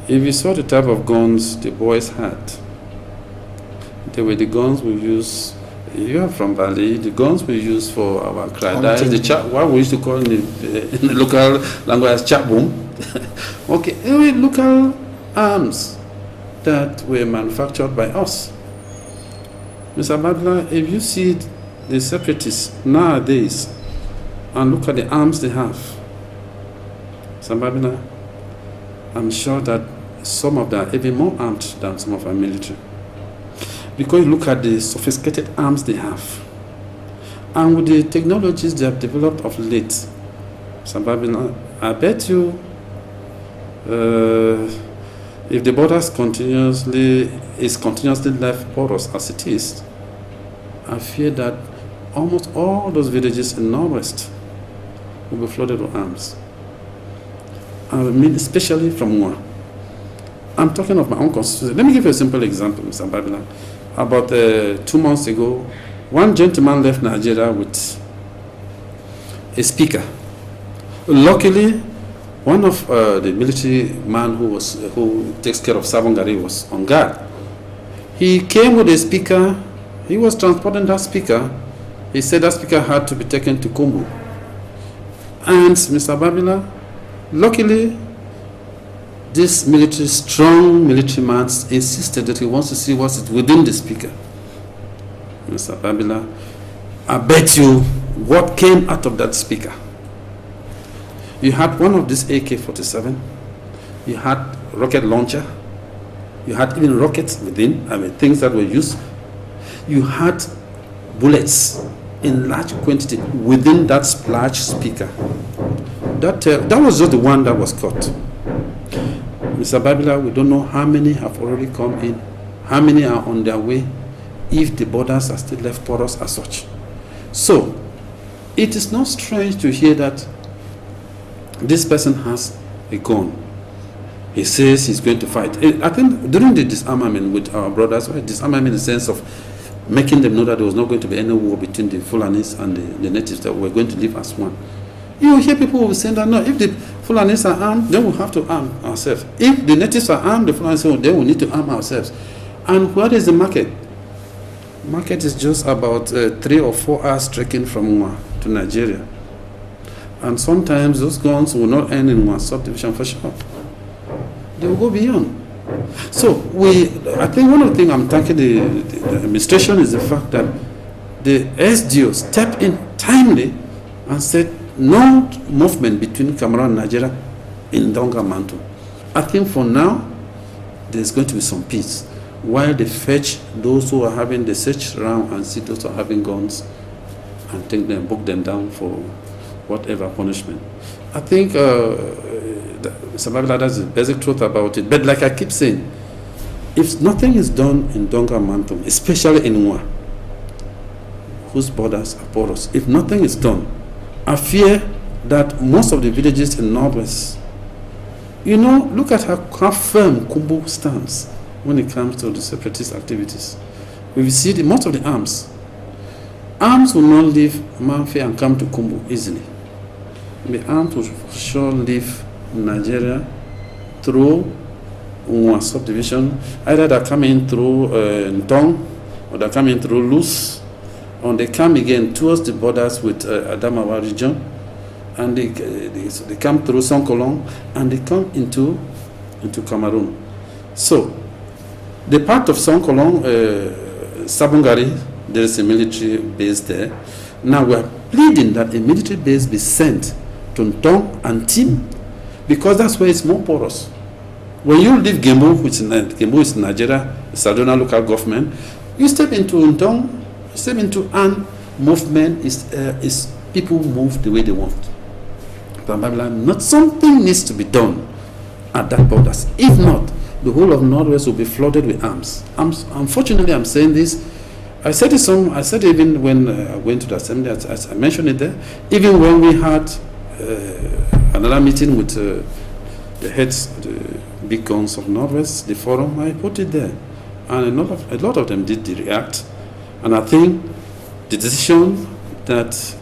if you saw the type of guns the boys had, they were the guns we use. You are from Bali. The guns we use for our crowd, what we used to call in the local language as chapboom. Okay, local arms that were manufactured by us. Mr. Babila, if you see the separatists nowadays and look at the arms they have, Mr. Babila, I'm sure that some of them are even more armed than some of our military. Because you look at the sophisticated arms they have, and with the technologies they have developed of late, Mr. Babila, I bet you if the borders continuously left porous as it is, I fear that almost all those villages in Northwest will be flooded with arms. I mean, especially from Mwa. I'm talking of my own constituency. Let me give you a simple example, Mr. Babila. About 2 months ago, one gentleman left Nigeria with a speaker. Luckily, one of the military man who takes care of Savongari was on guard. He came with a speaker. He was transporting that speaker. He said that speaker had to be taken to Kumbu. And Mr. Babila, luckily, this strong military man insisted that he wants to see what's within the speaker. Mr. Babila, I bet you what came out of that speaker. You had one of this AK-47, you had rocket launcher, you had even rockets within, things that were used. You had bullets in large quantity within that large speaker. That was just the one that was caught. Mr. Babila, we don't know how many have already come in, how many are on their way, if the borders are still left porous as such. So, it is not strange to hear that this person has a gun. He says he's going to fight. I think during the disarmament with our brothers, disarmament in the sense of making them know that there was not going to be any war between the Fulanis and the natives, that we're going to live as one. You hear people will say that, no, if the Fulanis are armed, then we'll have to arm ourselves. If the natives are armed, the Fulanis say, then we need to arm ourselves. And where is the market? Market is just about 3 or 4 hours trekking from Mwa to Nigeria. And sometimes those guns will not end in one subdivision for sure. They will go beyond. So I think one of the things I'm thanking the administration is the fact that the SDO stepped in timely and said no movement between Cameroon and Nigeria in Donga Mantle. I think for now, there's going to be some peace while they fetch those who are having the search around and see those who are having guns and take them, book them down for whatever punishment. I think that's the basic truth about it. But like I keep saying, if nothing is done in Donga Mantle, especially in Nwa, whose borders are porous, if nothing is done, I fear that most of the villages in Northwest, look at how firm Kumbu stands when it comes to the separatist activities. We see most of the arms will not leave Manfi and come to Kumbu easily. The arms will for sure leave Nigeria through one subdivision. Either they're coming through Ntong, or they're coming through Luz, or they come again towards the borders with Adamu region, and they come through Sonkolong, and they come into Cameroon. So, the part of Sonkolong, Sabungari, there is a military base there. Now we are pleading that a military base be sent to Ntong and Tim, because that's where it's more porous. When you leave Gembu, which is Nigeria, Sadona local government, you step into Ntong, you step into An, movement is people move the way they want. Not something needs to be done at that borders. If not, the whole of Northwest will be flooded with arms. Unfortunately, I'm saying this. I said it even when I went to the assembly, as I mentioned it there. Even when we had another meeting with the heads, the big guns of Northwest, the forum, I put it there, and a lot of them did react. And I think the decision that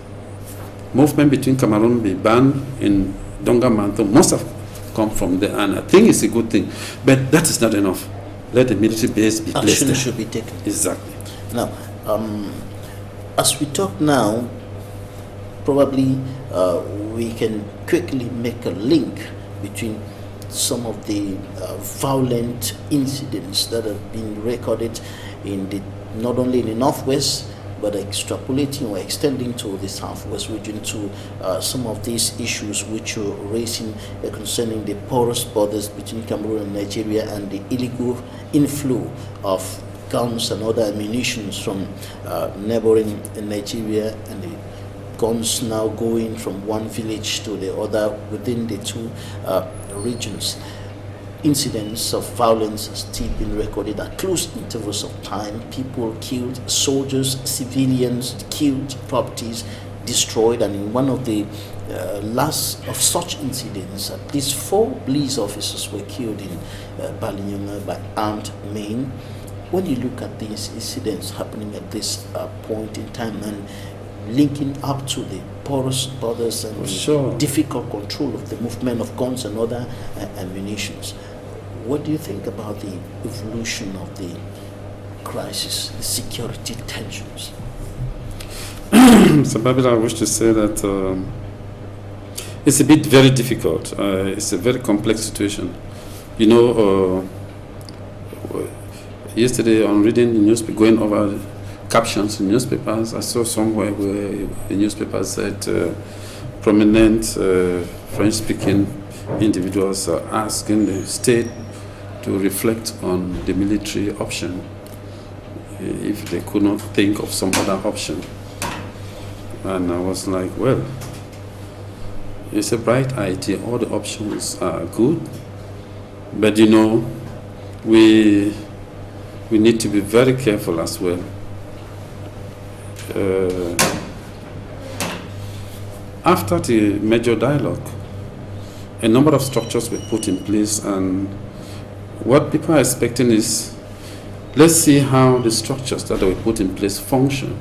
movement between Cameroon be banned in Donga Mantle must have come from there, and I think it's a good thing. But that is not enough. Let the military base be placed there. Action should be taken. Exactly. Now, as we talk now, probably we can quickly make a link between some of the violent incidents that have been recorded not only in the Northwest, but extrapolating or extending to the Southwest region to some of these issues which are raising concerning the porous borders between Cameroon and Nigeria, and the illegal inflow of guns and other ammunition from neighboring Nigeria, and the guns now going from one village to the other within the two regions. Incidents of violence have still been recorded at close intervals of time. People killed, soldiers, civilians killed, properties destroyed, and in one of the last of such incidents, at least 4 police officers were killed in Balinyonga by armed men. When you look at these incidents happening at this point in time and linking up to the porous borders and difficult control of the movement of guns and other ammunitions, what do you think about the evolution of the crisis, the security tensions? So, Babila, I wish to say that it's a bit very difficult. It's a very complex situation. Yesterday on reading the newspaper, going over captions in newspapers, I saw somewhere where the newspaper said prominent French-speaking individuals are asking the state to reflect on the military option if they could not think of some other option. And I was like, well, it's a bright idea. All the options are good, but we need to be very careful as well. After the major dialogue, a number of structures were put in place, and what people are expecting is, let's see how the structures that were put in place function,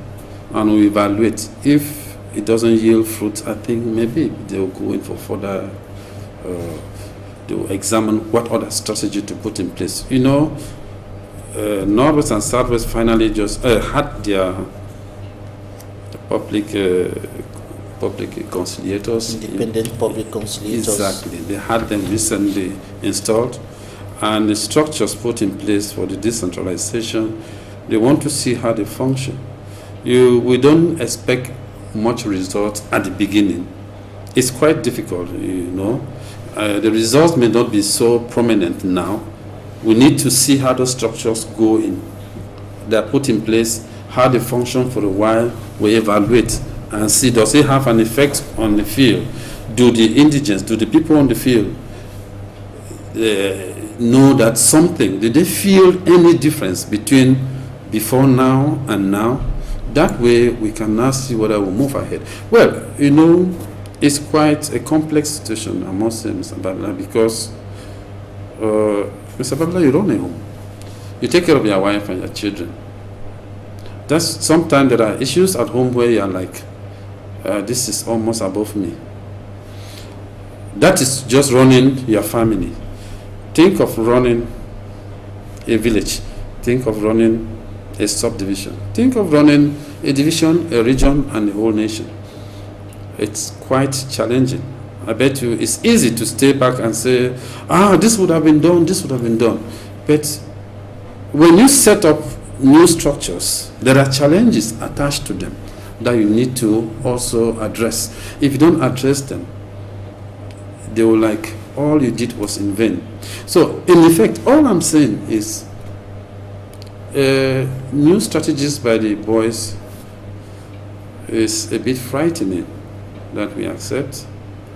and we evaluate. If it doesn't yield fruit, I think maybe they will go in for further, to examine what other strategy to put in place. Northwest and Southwest finally just had their public conciliators. Independent public conciliators. Exactly. They had them recently installed. and the structures put in place for the decentralization, they want to see how they function. We don't expect much results at the beginning. It's quite difficult, you know. The results may not be so prominent now. We need to see how those structures go in. They're put in place, how they function for a while. We evaluate and see, does it have an effect on the field? Do the indigents, do the people on the field know that something, did they feel any difference between before now and now? That way we can now see whether we'll move ahead. Well, you know, it's quite a complex situation, I must say, Mr. Babla, because Mr. Babla, you run a home. You take care of your wife and your children. That's sometimes there are issues at home where you're like, this is almost above me. That is just running your family. Think of running a village. Think of running a subdivision. Think of running a division, a region, and a whole nation. It's quite challenging. I bet you it's easy to stay back and say, this would have been done, this would have been done. But when you set up new structures, there are challenges attached to them that you need to also address. If you don't address them, they will like, all you did was in vain. So, in effect, all I'm saying is new strategies by the boys is a bit frightening that we accept,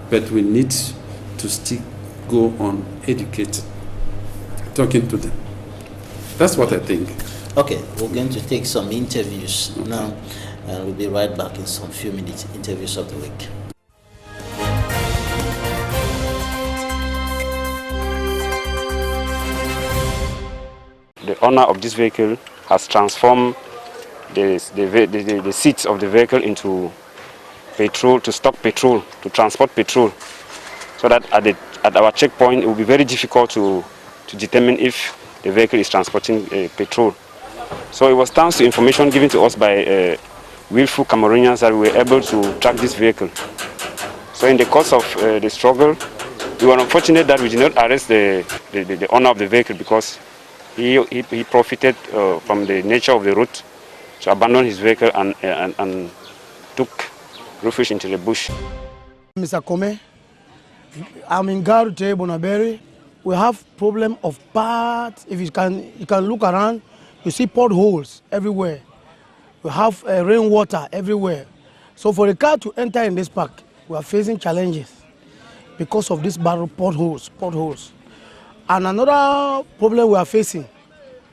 but we need to still go on educating, talking to them. That's what I think. Okay, we're going to take some interviews now, and we'll be right back in some few minutes. Interviews of the week. The owner of this vehicle has transformed the seats of the vehicle into petrol, to stock petrol, to transport petrol, so that at our checkpoint it will be very difficult to determine if the vehicle is transporting petrol. So it was thanks to information given to us by willful Cameroonians that we were able to track this vehicle. So in the course of the struggle, we were unfortunate that we did not arrest the owner of the vehicle, because he profited from the nature of the route to abandon his vehicle and took refuge into the bush. Mr. Kome, I'm in Garute, Bonaberi. We have problem of parts. If you can look around, you see potholes everywhere. We have rainwater everywhere. So for the car to enter in this park, we are facing challenges because of these potholes. And another problem we are facing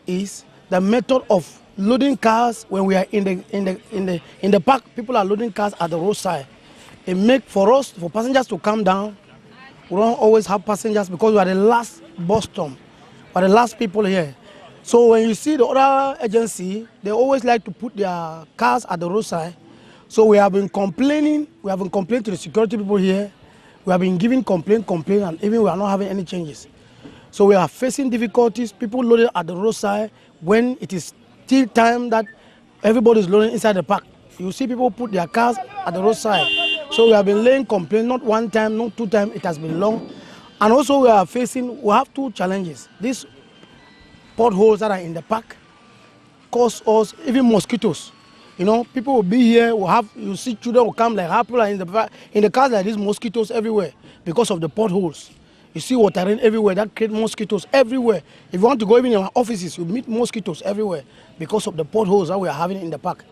is the method of loading cars when we are in the park. People are loading cars at the roadside. It makes for passengers to come down. We don't always have passengers because we are the last bus stop. We are the last people here. So when you see the other agency, they always like to put their cars at the roadside. So we have been complaining. We have been complaining to the security people here. We have been giving complaint, and even we are not having any changes. So we are facing difficulties. People loaded at the roadside when it is still time that everybody is loading inside the park. You see people put their cars at the roadside. So we have been laying complaint, not one time, not two times. It has been long. And also we have two challenges. These potholes that are in the park cause us even mosquitoes. You know, people will be here. You see children will come like people are in the cars like these, mosquitoes everywhere because of the potholes. You see watering everywhere, that creates mosquitoes everywhere. If you want to go even in our offices, you meet mosquitoes everywhere because of the potholes that we are having in the park.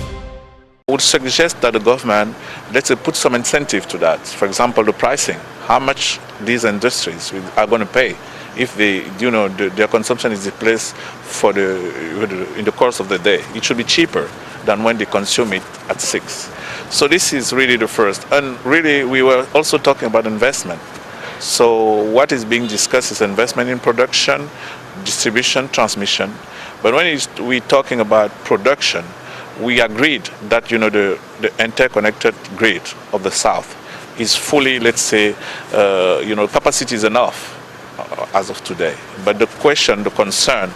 I would suggest that the government, let's say, put some incentive to that. For example, the pricing, how much these industries are going to pay if their consumption is replaced in the course of the day. It should be cheaper than when they consume it at 6. So this is really the first. And really, we were also talking about investment. So what is being discussed is investment in production, distribution, transmission. But when we're talking about production, we agreed that the interconnected grid of the South is fully, let's say, capacity is enough as of today. But the concern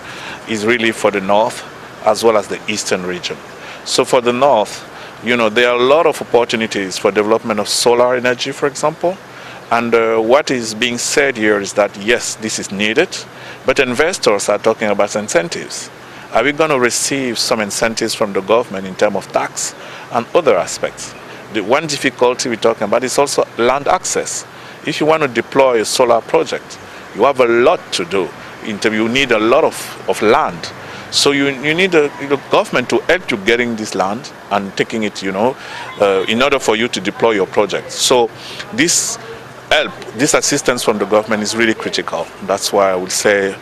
is really for the North as well as the Eastern region. So for the North, there are a lot of opportunities for development of solar energy, for example. And what is being said here is that, yes, this is needed, but investors are talking about incentives. Are we going to receive some incentives from the government in terms of tax and other aspects? The one difficulty we're talking about is also land access. If you want to deploy a solar project, you have a lot to do. You need a lot of land. So you need the government to help you getting this land and taking it, in order for you to deploy your project. So this help, this assistance from the government is really critical. That's why I would say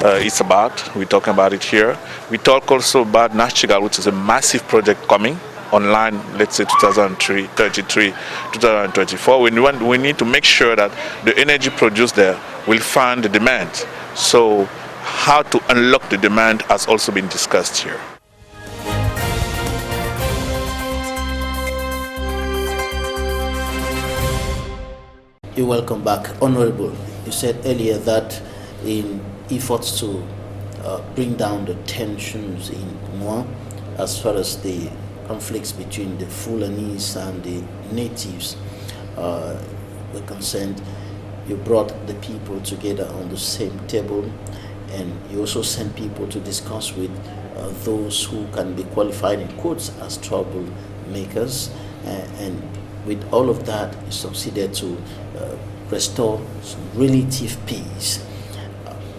we're talking about it here. We talk also about Nachigal, which is a massive project coming online, let's say 2033, 2024. We need to make sure that the energy produced there will fund the demand. So how to unlock the demand has also been discussed here. You're welcome back. Honorable, you said earlier that in efforts to bring down the tensions in Moi, as far as the conflicts between the Fulanese and the natives were concerned, you brought the people together on the same table, and you also sent people to discuss with those who can be qualified in quotes as troublemakers, and with all of that, you succeeded to restore some relative peace.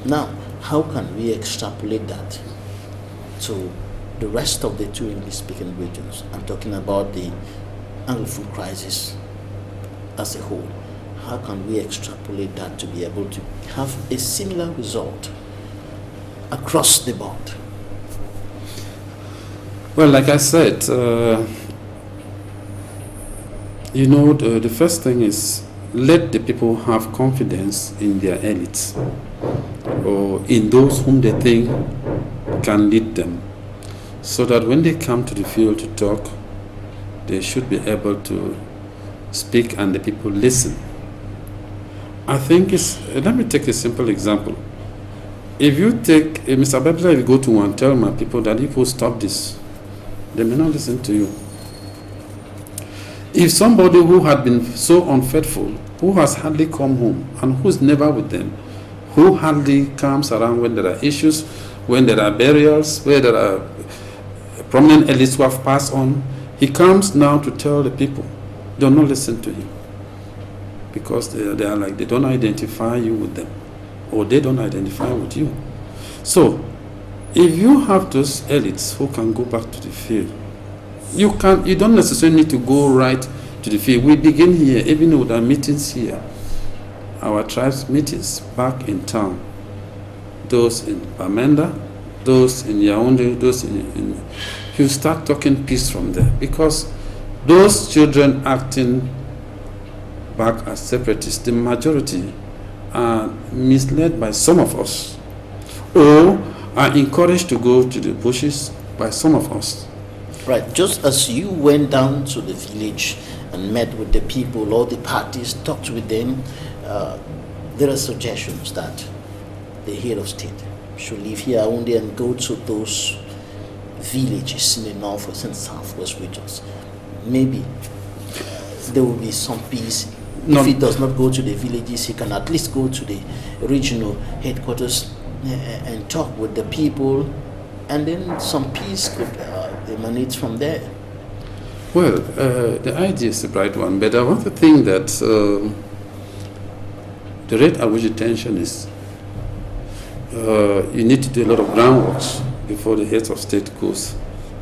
Now, how can we extrapolate that to the rest of the two English-speaking regions? I'm talking about the Anglophone crisis as a whole. How can we extrapolate that to be able to have a similar result across the board? Well, like I said, the first thing is let the people have confidence in their elites or in those whom they think can lead them, so that when they come to the field to talk, they should be able to speak and the people listen. I think let me take a simple example. If you take, Mr. Babla, if you go to and tell my people that if you stop this, they may not listen to you. If somebody who had been so unfaithful, who has hardly come home, and who's never with them, who hardly comes around when there are issues, when there are burials, where there are prominent elites who have passed on, he comes now to tell the people, do not listen to him. Because they are like, they don't identify you with them, or they don't identify with you. So, if you have those elites who can go back to the field, you don't necessarily need to go right to the field. We begin here, even with our meetings here, our tribes meetings back in town, those in Bamenda, those in Yaoundé, those in you start talking peace from there, because those children acting back as separatists, the majority are misled by some of us, or are encouraged to go to the bushes by some of us. Right, just as you went down to the village and met with the people, all the parties, talked with them, there are suggestions that the head of state should leave here only and go to those villages in the northwest and southwest regions. Maybe there will be some peace. If he does not go to the villages, he can at least go to the regional headquarters and talk with the people, and then some peace could emanate from there. Well, the idea is a bright one, but I want to think that the rate at which the tension is, you need to do a lot of groundwork before the head of state goes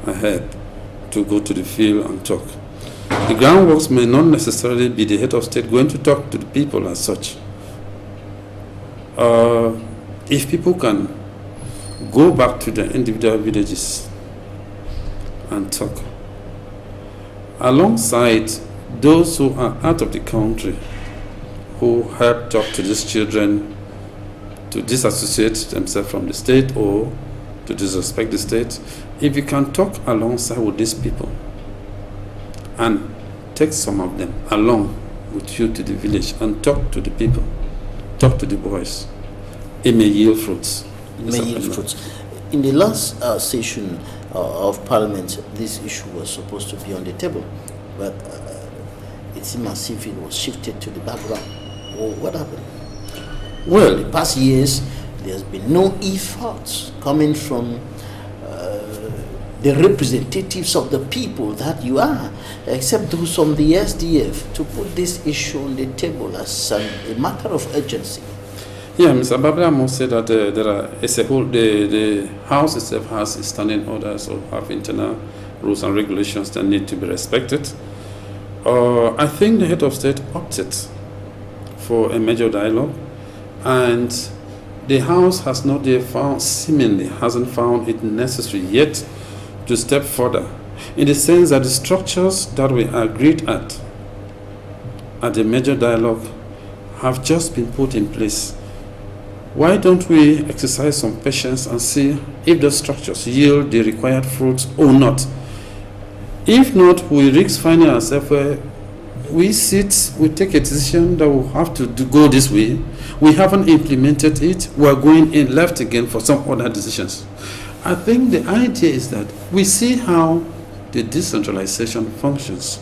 ahead to go to the field and talk. The groundworks may not necessarily be the head of state going to talk to the people as such. If people can go back to the individual villages and talk, alongside those who are out of the country, who help talk to these children to disassociate themselves from the state or to disrespect the state, if you can talk alongside with these people and take some of them along with you to the village and talk to the people, talk to the boys, it may yield fruits. In the last session of Parliament, this issue was supposed to be on the table, but it seemed as if it was shifted to the background. or what happened? Well, in the past years, there's been no efforts coming from the representatives of the people that you are, except those from the SDF, to put this issue on the table as a matter of urgency. Yeah, Mr. Babla must say that the House itself has standing orders or have internal rules and regulations that need to be respected. I think the head of state opted for a major dialogue, and the House has not yet found, seemingly hasn't found it necessary yet to step further, in the sense that the structures that we agreed at the major dialogue have just been put in place. Why don't we exercise some patience and see if the structures yield the required fruits or not? If not, we risk finding ourselves where we take a decision that will have to go this way. We haven't implemented it. We're going in left again for some other decisions. I think the idea is that we see how the decentralization functions.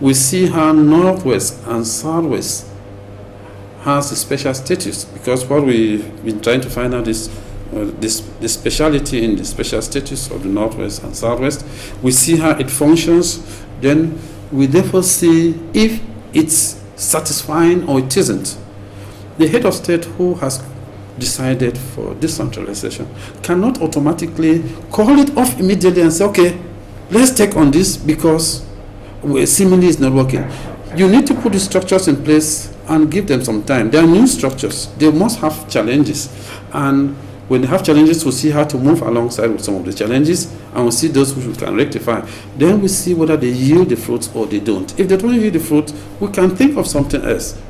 We see how Northwest and Southwest has a special status, because what we've been trying to find out is the speciality in the special status of the Northwest and Southwest. We see how it functions, then we therefore see if it's satisfying or it isn't. The head of state who has decided for decentralization cannot automatically call it off immediately and say, okay, let's take on this because seemingly it's not working. You need to put the structures in place and give them some time. They are new structures. They must have challenges. And when they have challenges, we'll see how to move alongside with some of the challenges, and we'll see those which we can rectify. Then we see whether they yield the fruits or they don't. If they don't yield the fruit, we can think of something else.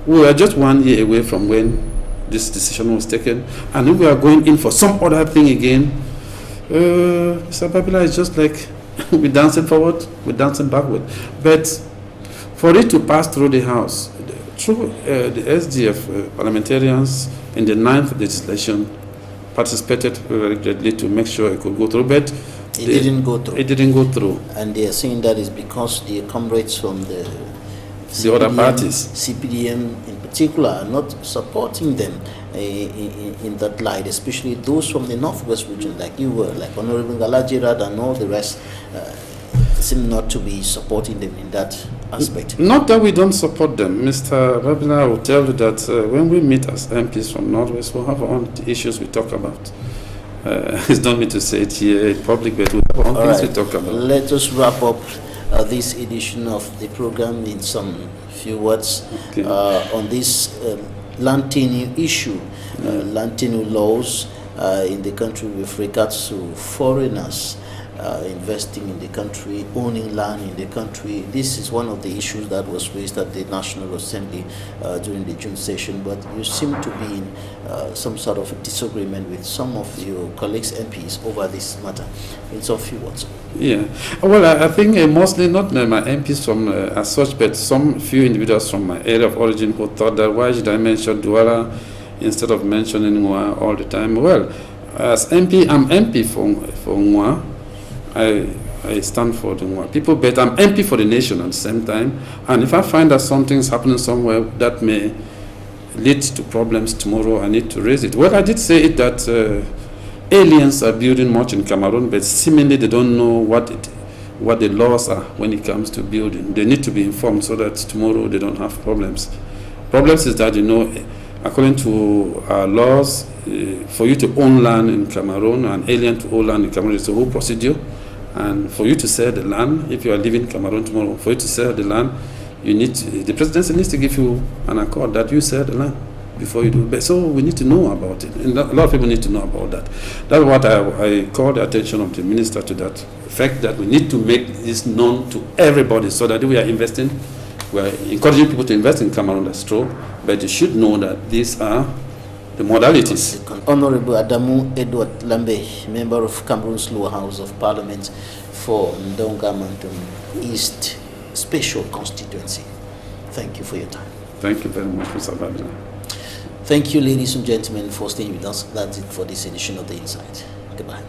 We are just 1 year away from when this decision was taken. And if we are going in for some other thing again, Mr. Babila, is just like we're dancing forward, we're dancing backward. But for it to pass through the House, through the SDF parliamentarians in the 9th legislation participated very greatly to make sure it could go through, but it didn't go through. It didn't go through. And they are saying that is because the comrades from the other parties, CPDM in particular, are not supporting them in that light, especially those from the Northwest region, like you were, like Honorable Galajirad and all the rest, seem not to be supporting them in that aspect. Not that we don't support them. Mr. Babila will tell you that when we meet as MPs from Northwest, we'll have our own issues we talk about. It's not me to say it here in public, but we have our own things we talk about. Let us wrap up this edition of the program in some few words on this land tenure issue, land tenure laws in the country with regards to foreigners investing in the country, owning land in the country. This is one of the issues that was raised at the National Assembly during the June session, but you seem to be in some sort of a disagreement with some of your colleagues MPs over this matter. In some few words. Yeah, well, I think mostly not my MPs from as such, but some few individuals from my area of origin who thought that why should I mention Douala instead of mentioning Nwa all the time. Well, as MP, I'm MP for Nwa. I stand for the Nwa people, but I'm MP for the nation at the same time. And if I find that something's happening somewhere that may lead to problems tomorrow, I need to raise it. Well, I did say it that aliens are building much in Cameroon, but seemingly they don't know what the laws are when it comes to building. They need to be informed so that tomorrow they don't have problems. Problems is that, according to our laws, for you to own land in Cameroon, an alien to own land in Cameroon is a whole procedure. And for you to sell the land, if you are living in Cameroon tomorrow, for you to sell the land, the presidency needs to give you an accord that you sell the land before you do. But so we need to know about it. And a lot of people need to know about that. That's what I call the attention of the minister to that fact, that we need to make this known to everybody so that if we are investing, we are encouraging people to invest in Cameroon, that's true, but they should know that these are the modalities. Honorable Adamu Edward Lambe, member of Cameroon's Lower House of Parliament for Ndonga-Mantum East Special Constituency. Thank you for your time. Thank you very much, Mr. Babila. Thank you, ladies and gentlemen, for staying with us. That's it for this edition of The Insight. Goodbye.